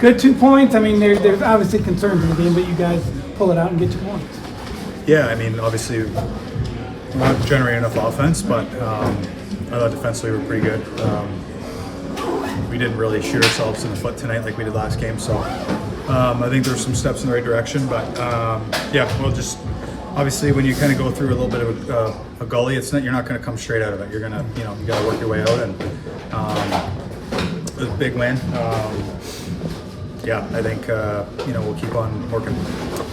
good 2 points. I mean, there's obviously concerns in the game, but you guys pull it out and get 2 points. Yeah, I mean, obviously, we're not generating enough offense, but I thought defensively we were pretty good. We didn't really shoot ourselves in the foot tonight like we did last game, so I think there's some steps in the right direction. But yeah, we'll just obviously when you kind of go through a little bit of a gully, you're not going to come straight out of it. You're gonna, you got to work your way out, and it was a big win. Yeah, I think we'll keep on working.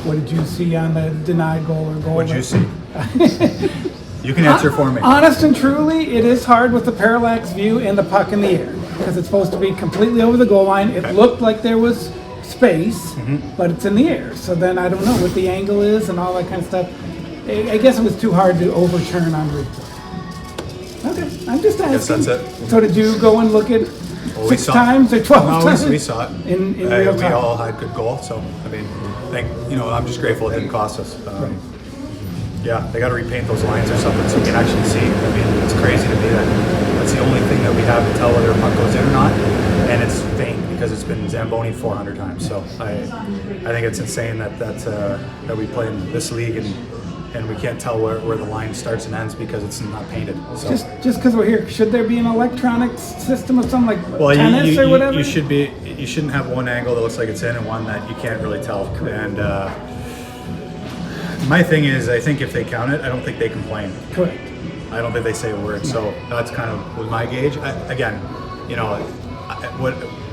What did you see on the denied goal or goal? What did you see? You can answer for me. Honest and truly, it is hard with the parallax view and the puck in the air because it's supposed to be completely over the goal line. It looked like there was space, but it's in the air. So then I don't know what the angle is and all that kind of stuff. I guess it was too hard to overturn on replay. Okay, I'm just asking. Yes, that's it. So did you go and look at 6 times or 12 times? We saw it. In real time. We all had good goal, so I mean, I'm just grateful it didn't cost us. Right. Yeah, they got to repaint those lines or something so we can actually see. I mean, it's crazy to me that's the only thing that we have to tell whether a puck goes in or not, and it's faint because it's been Zamboni 400 times. So I think it's insane that we play in this league and we can't tell where the line starts and ends because it's not painted. So. Just because we're here, should there be an electronic system of something like tennis or whatever? You shouldn't have one angle that looks like it's in and one that you can't really tell. And my thing is, I think if they count it, I don't think they complain. Correct. I don't think they say a word. So that's kind of with my gauge.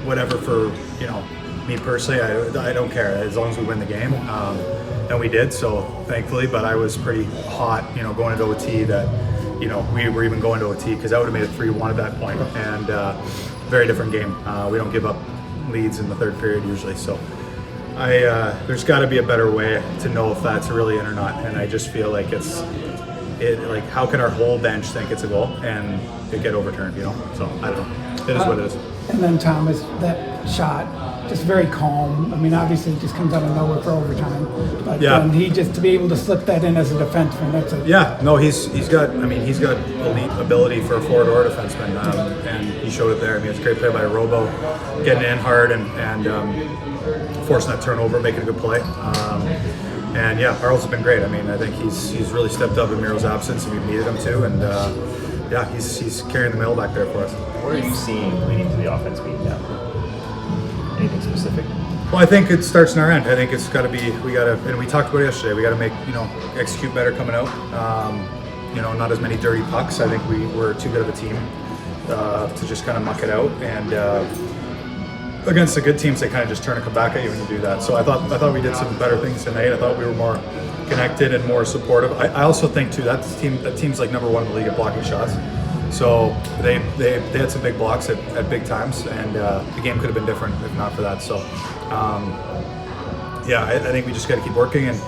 Whatever for me personally, I don't care as long as we win the game. And we did, so thankfully, but I was pretty hot, going into OT that, we were even going to OT because that would have made it 3-1 at that point, and very different game. We don't give up leads in the third period usually, so there's got to be a better way to know if that's really in or not, and I just feel like how can our whole bench think it's a goal and it get overturned, so I don't know. It is what it is. And then Thomas, that shot, just very calm. I mean, obviously it just comes out of nowhere for overtime. But he just to be able to slip that in as a defenseman, that's a he's got elite ability for a forward or defenseman, and he showed it there. I mean, it's a great play by Robo, getting in hard and forcing that turnover, making a good play. And Harley's been great. I mean, I think he's really stepped up in Miro's absence, and we've needed him to. And he's carrying the mail back there for us. What are you seeing leading to the offense being down? Anything specific? Well, I think it starts in our end. I think it's got to be, and we talked about it yesterday, we got to make, execute better coming out. Not as many dirty pucks. I think we're too good of a team to just kind of muck it out. And against the good teams, they kind of just turn and come back at you when you do that. So I thought we did some better things tonight. I thought we were more connected and more supportive. I also think too that team's like number 1 in the league at blocking shots. So they had some big blocks at big times, and the game could have been different if not for that. So I think we just got to keep working, and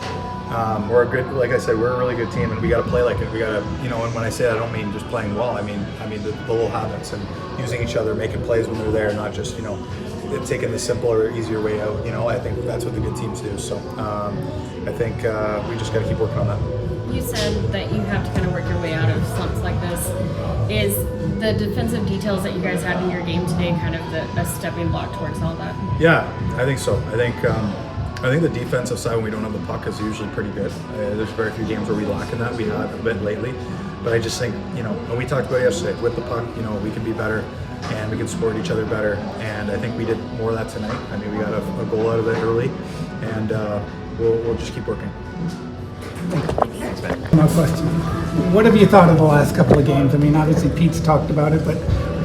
we're a good, like I said, we're a really good team, and we got to play like it. We got to, and when I say that, I don't mean just playing well. I mean the little habits and using each other, making plays when they're there, not just taking the simpler or easier way out. I think that's what the good teams do. So I think we just got to keep working on that. You said that you have to kind of work your way out of slumps like this. Is the defensive details that you guys had in your game today kind of a stepping block towards all that? Yeah, I think so. I think the defensive side when we don't have the puck is usually pretty good. There's very few games where we lack in that. We have a bit lately. But I just think, and we talked about it yesterday, with the puck, we can be better and we can support each other better. And I think we did more of that tonight. I mean, we got a goal out of it early, and we'll just keep working. Thanks, Ben. No question. What have you thought of the last couple of games? I mean, obviously Pete's talked about it, but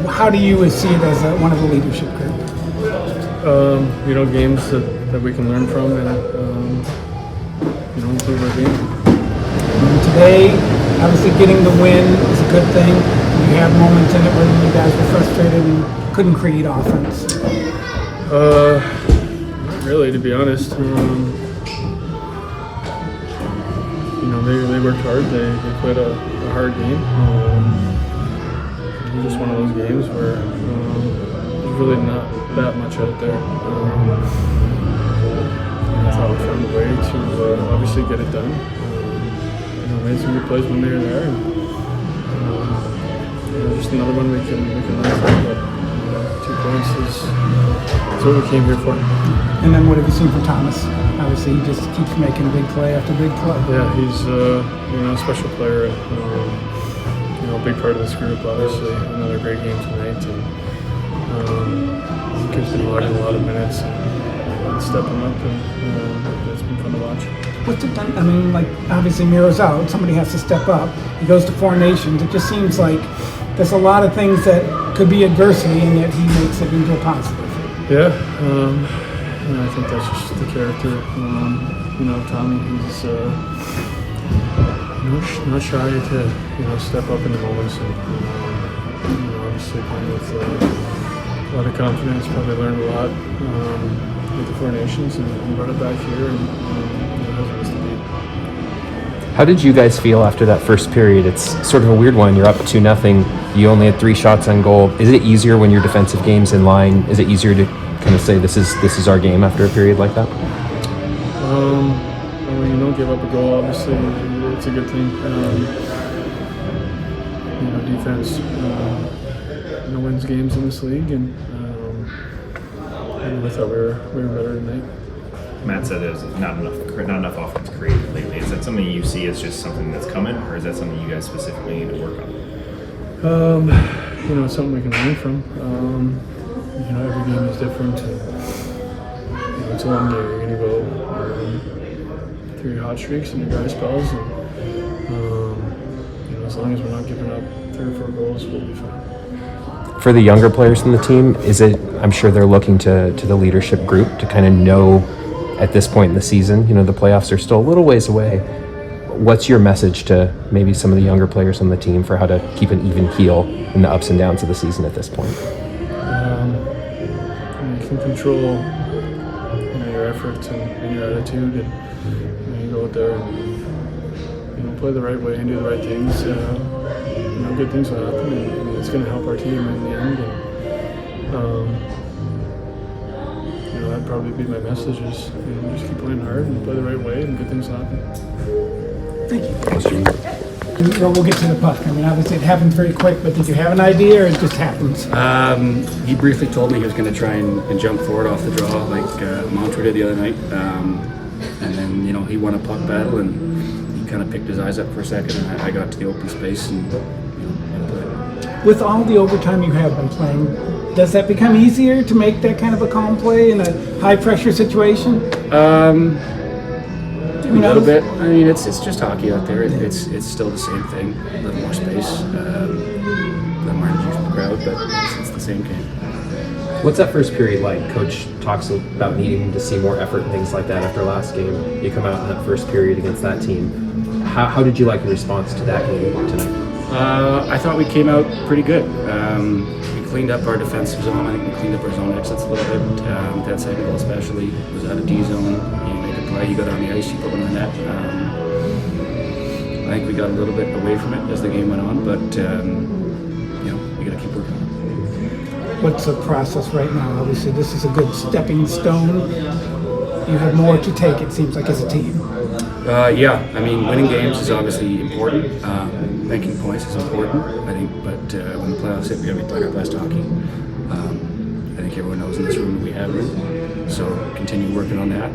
how do you see it as one of the leadership group? Games that we can learn from and improve our game. Today, obviously getting the win is a good thing. You had moments in it where you guys were frustrated and couldn't create offense. Not really, to be honest. They worked hard. They played a hard game. It was just one of those games where there's really not that much out there. That's how we found a way to obviously get it done. Made some good plays when they were there. And, just another one we can learn from. But 2 points is what we came here for. And then what have you seen from Thomas? Obviously, he just keeps making big play after big play. Yeah, he's a special player. A big part of this group. Obviously, another great game tonight, and he keeps been logging a lot of minutes and stepping up, and it's been fun to watch. What's it done? I mean, like, obviously Miro's out. Somebody has to step up. He goes to 4 nations. It just seems like there's a lot of things that could be adversity, and yet he makes it into a positive. Yeah, I think that's just the character. Tommy, he's not shy to step up in the moments, and obviously playing with a lot of confidence. Probably learned a lot with the 4 nations, and brought it back here, and hasn't missed a beat. How did you guys feel after that first period? It's sort of a weird one. You're up 2-0. You only had 3 shots on goal. Is it easier when your defensive game's in line? Is it easier to kind of say this is our game after a period like that? When you don't give up a goal, obviously it's a good thing. Defense wins games in this league, and we thought we were better tonight. Matt said there's not enough offense created lately. Is that something you see as just something that's coming, or is that something you guys specifically need to work on? It's something we can learn from. Every game is different. It's a long game. You're going to go through your hot streaks and your dry spells, and as long as we're not giving up 3 or 4 goals, we'll be fine. For the younger players in the team, I'm sure they're looking to the leadership group to kind of know at this point in the season, the playoffs are still a little ways away. What's your message to maybe some of the younger players on the team for how to keep an even keel in the ups and downs of the season at this point? You can control your efforts and your attitude, and you go out there and play the right way and do the right things. Good things will happen, and it's going to help our team in the end. And that'd probably be my message: is just keep playing hard and play the right way, and good things will happen. Thank you. Well, we'll get to the puck. I mean, obviously it happens very quick, but did you have an idea, or it just happens? He briefly told me he was going to try and jump forward off the draw like Montour did the other night. And then, he won a puck battle, and he kind of picked his eyes up for a second, and I got to the open space and played. With all the overtime you have been playing, does that become easier to make that kind of a calm play in a high-pressure situation? A little bit. I mean, it's just hockey out there. It's still the same thing. A little more space, a little more energy from the crowd, but it's the same game. What's that first period like? Coach talks about needing to see more effort and things like that after last game. You come out in that first period against that team. How did you like the response to that game tonight? I thought we came out pretty good. We cleaned up our defensive zone. I think we cleaned up our zone exits a little bit. That second goal especially was out of D zone. You make a play, you go down the ice, you put one in the net. I think we got a little bit away from it as the game went on, but we got to keep working on it. What's the process right now? Obviously, this is a good stepping stone. You have more to take, it seems like, as a team. I mean, winning games is obviously important. Making points is important, I think, but when the playoffs hit, we got to be playing our best hockey. I think everyone knows in this room that we have it. So continue working on that,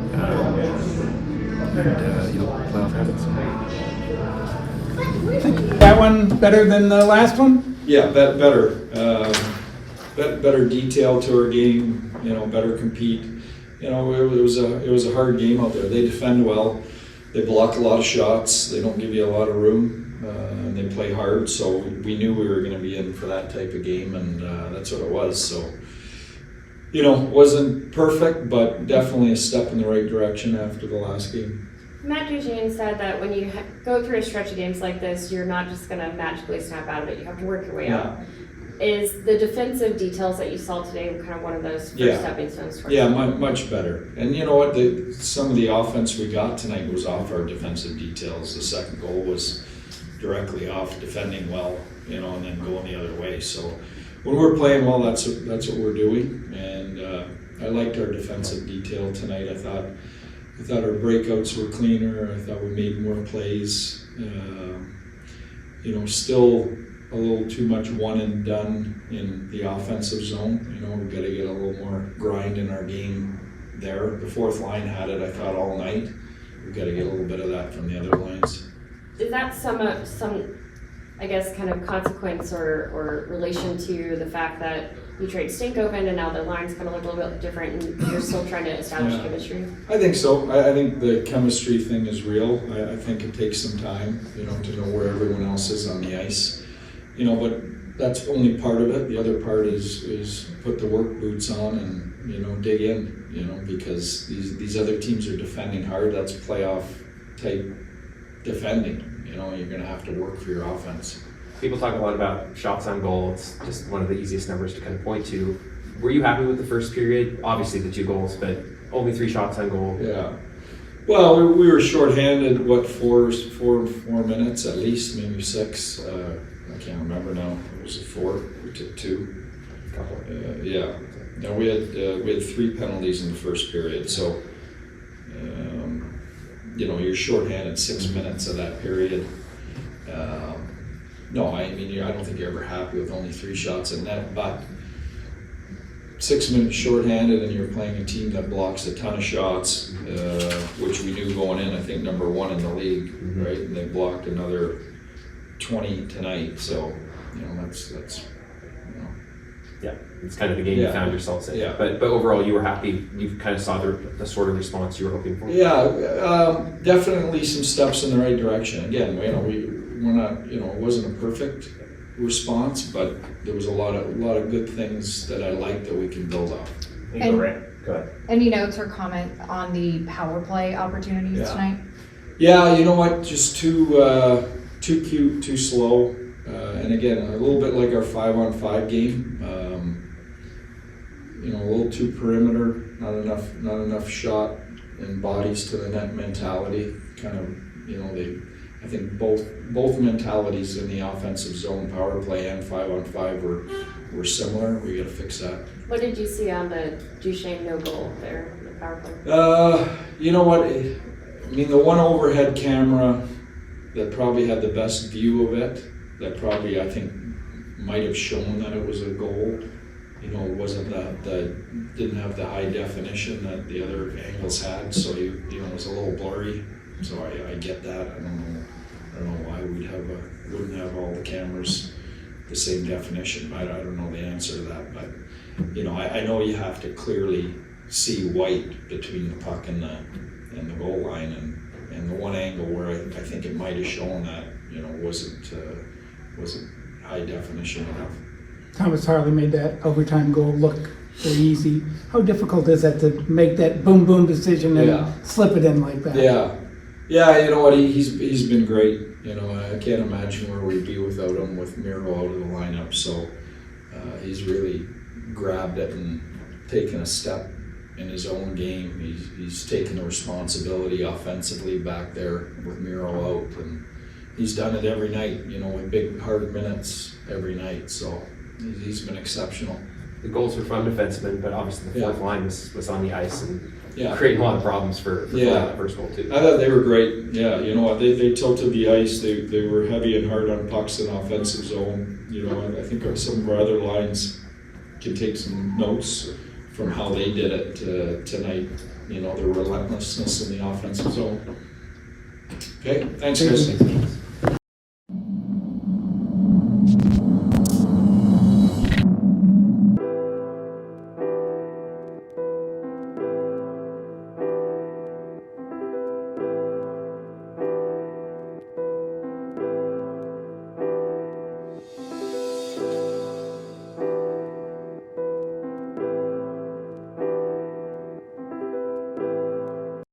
playoff habits. That one better than the last one? Yeah, better. Better detail to our game. Better compete. It was a hard game out there. They defend well. They block a lot of shots. They don't give you a lot of room. They play hard. So we knew we were going to be in for that type of game, and that's what it was. So, wasn't perfect, but definitely a step in the right direction after the last game. Matt Duchene said that when you go through a stretch of games like this, you're not just going to magically snap out of it. You have to work your way out. Is the defensive details that you saw today kind of one of those first stepping stones towards much better. And you know what? Some of the offense we got tonight was off our defensive details. The second goal was directly off defending well, and then going the other way. So when we're playing well, that's what we're doing. And I liked our defensive detail tonight. I thought our breakouts were cleaner. I thought we made more plays. Still a little too much one and done in the offensive zone. You know, we've got to get a little more grind in our game there. The fourth line had it, I thought, all night. We've got to get a little bit of that from the other lines. Is that some, I guess, kind of consequence or relation to the fact that you trade Stinkoven and now the lines kind of look a little bit different and you're still trying to establish Yeah. chemistry? I think so. I think the chemistry thing is real. I think it takes some time, you know, to know where everyone else is on the ice. You know, but that's only part of it. The other part is put the work boots on and, you know, dig in, you know, because these other teams are defending hard. That's playoff type defending. You know, you're going to have to work for your offense. People talk a lot about shots on goal. It's just one of the easiest numbers to kind of point to. Were you happy with the first period? Obviously the 2 goals, but only 3 shots on goal. Yeah. Well, we were shorthanded, what, four minutes at least, maybe 6. I can't remember now. It was 4. We took 2. Yeah. No, we had 3 penalties in the first period. So, you know, you're shorthanded 6 minutes of that period. No, I mean, I don't think you're ever happy with only 3 shots in net, but 6 minutes shorthanded and you're playing a team that blocks a ton of shots, which we knew going in, I think number 1 in the league, right? And they blocked another 20 tonight, so, you know, that's you know. Yeah, it's kind of the game you found yourselves in. Yeah. But overall, you were happy. You kind of saw the sort of response you were hoping for. Yeah, definitely some steps in the right direction. Again, you know, we're not, you know, it wasn't a perfect response, but there was a lot of good things that I liked that we can build off. Go ahead. Any notes or comment on the power play opportunities tonight? Yeah, you know what? Just too cute, too slow, and again, a little bit like our 5-on-5 game. You know, a little too perimeter, not enough shot and bodies to the net mentality. Kind of, you know, I think both mentalities in the offensive zone, power play and 5-on-5 were similar. We got to fix that. What did you see on the Duchene no goal there in the power play? You know what? I mean, the one overhead camera that probably had the best view of it, that probably I think might have shown that it was a goal. You know, it wasn't didn't have the high definition that the other angles had, so you know, it was a little blurry. So I get that. I don't know why wouldn't have all the cameras the same definition. I don't know the answer to that, but you know, I know you have to clearly see white between the puck and the goal line, and the one angle where I think it might have shown that, you know, wasn't high definition enough. Thomas Harley made that overtime goal look very easy. How difficult is that to make that boom boom decision and slip it in like that? Yeah, you know what, he's been great. You know, I can't imagine where we'd be without him with Miro out of the lineup. So he's really grabbed it and taken a step in his own game. He's taken the responsibility offensively back there with Miro out, and he's done it every night, you know, with big hard minutes every night. So he's been exceptional. The goals were from defensemen, but obviously the fourth line was on the ice and Yeah. creating a lot of problems for that first goal too. I thought they were great. Yeah, you know what, they tilted the ice. They were heavy and hard on pucks in offensive zone. You know, I think some of our other lines can take some notes from how they did it tonight. You know, their relentlessness in the offensive zone. Okay, thanks, Chris.